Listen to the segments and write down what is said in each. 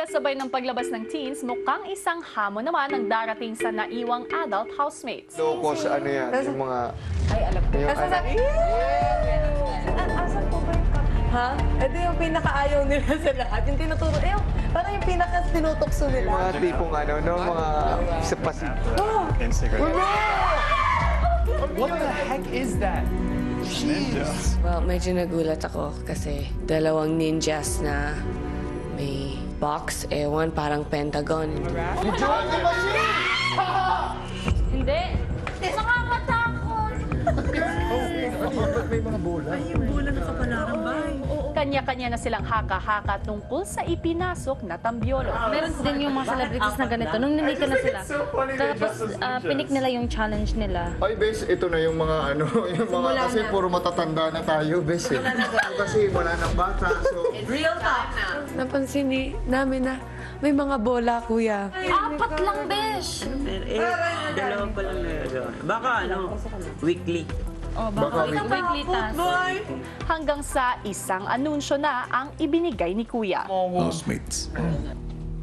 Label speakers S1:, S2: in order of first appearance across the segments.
S1: Kasabay ng paglabas ng teens, mukhang isang hamon naman ang darating sa naiwang adult housemates.
S2: Locos, ano yan, yung mga...
S3: Ay, alam ko.
S2: Yung, ano,
S3: Asan po ba yung cup? Ha? Ito yung pinakaayaw nila sa lahat. Yung tinuturo, parang yung pinaka-tinutokso nila.
S2: mga tipong ano, no, mga sa pasig.
S4: Instagram. What the heck is that? Jeez.
S5: Well, medyo nagulat ako kasi dalawang ninjas na may box, ewan, parang pentagon.
S1: Hindi. Nakakatakot.
S3: Ay, yung bola na kapalaran ba?
S1: Kanya-kanya na silang haka-haka tungkol sa ipinasok na tambyolo.
S6: Meron din yung mga celebrities na ganito. Nung nandito na sila. Tapos pinik nila yung challenge nila.
S2: Ay, bes, ito na yung mga ano, yung mga kasi puro matatanda na tayo, bes eh. Kasi wala nang bata, so...
S3: Real talk.
S5: Napansin namin na may mga bola, kuya.
S6: Apat lang, besh!
S7: Dalawa pa lang na baka weekly.
S6: Oh,
S2: Baka
S6: weekly task.
S1: Hanggang sa isang anunsyo na ang ibinigay ni Kuya.
S8: Housemates,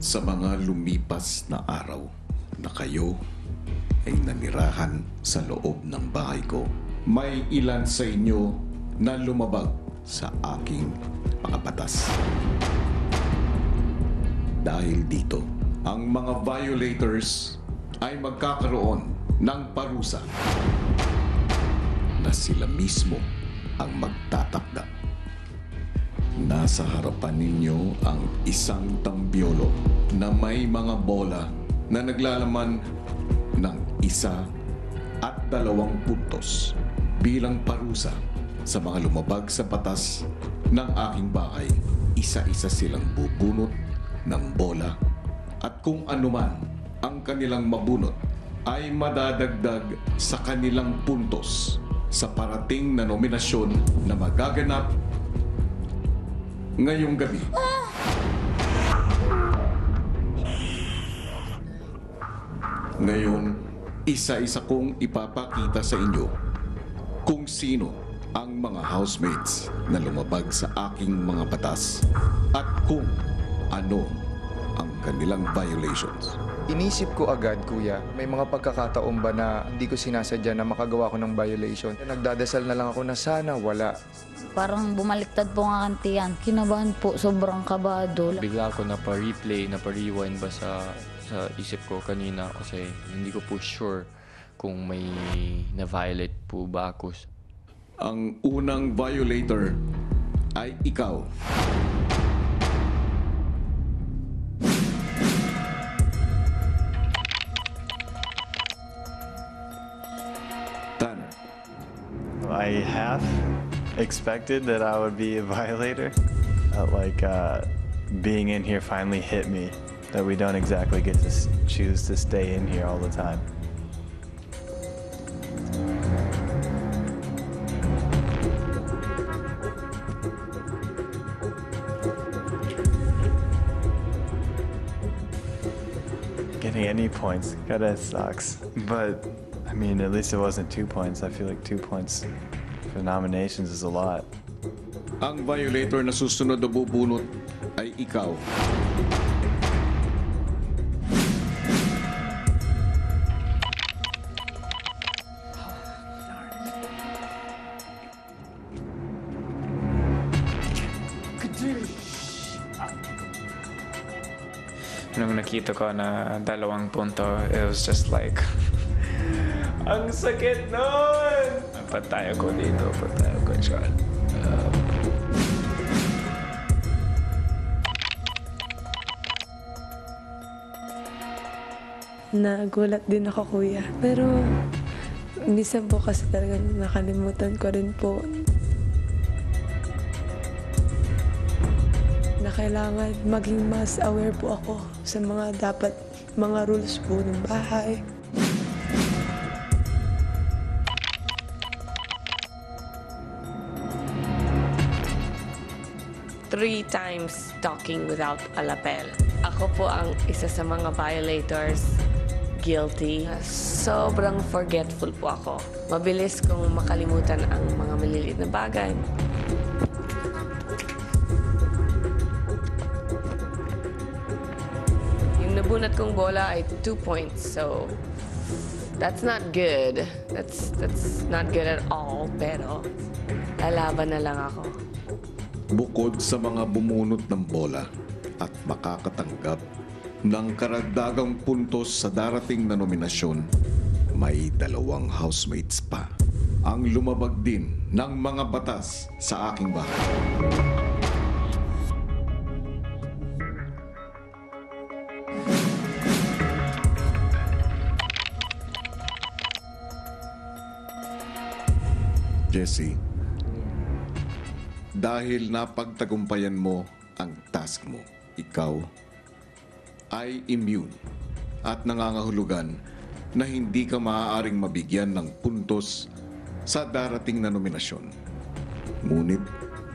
S8: sa mga lumipas na araw na kayo ay nanirahan sa loob ng bahay ko, may ilan sa inyo na lumabag sa aking mga batas. Dahil dito, ang mga violators ay magkakaroon ng parusa na sila mismo ang magtatakda. Nasa harapan ninyo ang isang tambyolo na may mga bola na naglalaman ng 1 at 2 puntos bilang parusa sa mga lumabag sa batas ng aking bahay. Isa-isa silang bubunot ng bola at kung anuman ang kanilang mabunot ay madadagdag sa kanilang puntos sa parating na nominasyon na magaganap ngayong gabi. Ngayon, isa-isa kong ipapakita sa inyo kung sino ang mga housemates na lumabag sa aking mga batas at kung ano ang kanilang violations.
S2: Inisip ko agad, kuya, may mga pagkakataon ba na hindi ko sinasadya na makagawa ko ng violation? Nagdadasal na lang ako na sana wala.
S6: Parang bumaliktad po nga kantiyan. Kinabahan po, sobrang kabado.
S9: Bigla ako napa-replay, napa-rewind ba sa isip ko kanina kasi hindi ko po sure kung may na-violate po ba ako.
S8: Ang unang violator ay ikaw. Tanner.
S4: I half expected that I would be a violator. Being in here finally hit me that we don't exactly get to choose to stay in here all the time. Getting any points kinda sucks, but I mean, at least it wasn't 2 points. I feel like 2 points for nominations is a lot.
S8: Ang violator na susunod na bubunot ay ikaw.
S9: Nung nakita ko na 2 punto, it was just like, ang sakit nun! Patay ako dito, patay ako dyan.
S5: Nagulat din ako, kuya. Pero minsan po kasi talaga nakalimutan ko rin po na kailangan maging mas aware po ako sa mga rules po ng bahay. Three times talking without a lapel. Ako po ang isa sa mga violators. Guilty. Sobrang forgetful po ako. Mabilis kong makalimutan ang mga maliliit na bagay. nabunat kong bola ay 2 points. So, that's not good. That's not good at all. Pero, lalaban na lang ako.
S8: Bukod sa mga bumunot ng bola at makakatanggap ng karagdagang puntos sa darating na nominasyon, may 2 housemates pa ang lumabag din ng mga batas sa aking bahay. Jessie, dahil napagtagumpayan mo ang task mo, ikaw ay immune at nangangahulugan na hindi ka maaaring mabigyan ng puntos sa darating na nominasyon. Ngunit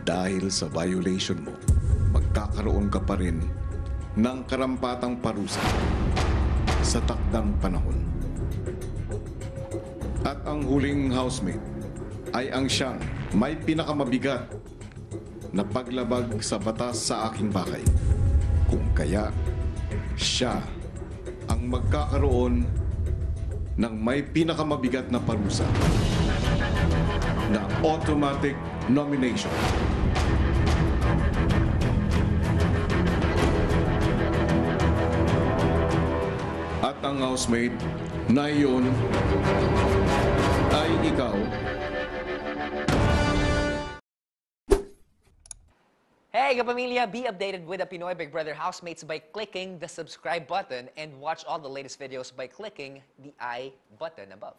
S8: dahil sa violation mo, magkakaroon ka pa rin ng karampatang parusa sa takdang panahon. At ang huling housemate ay ang siyang may pinakamabigat na paglabag sa batas sa aking bahay. Kung kaya, siya ang magkakaroon ng may pinakamabigat na parusa na automatic nomination. At ang housemate na iyon ay ikaw.
S10: Hey, kapamilya! Be updated with the Pinoy Big Brother housemates by clicking the subscribe button and watch all the latest videos by clicking the I button above.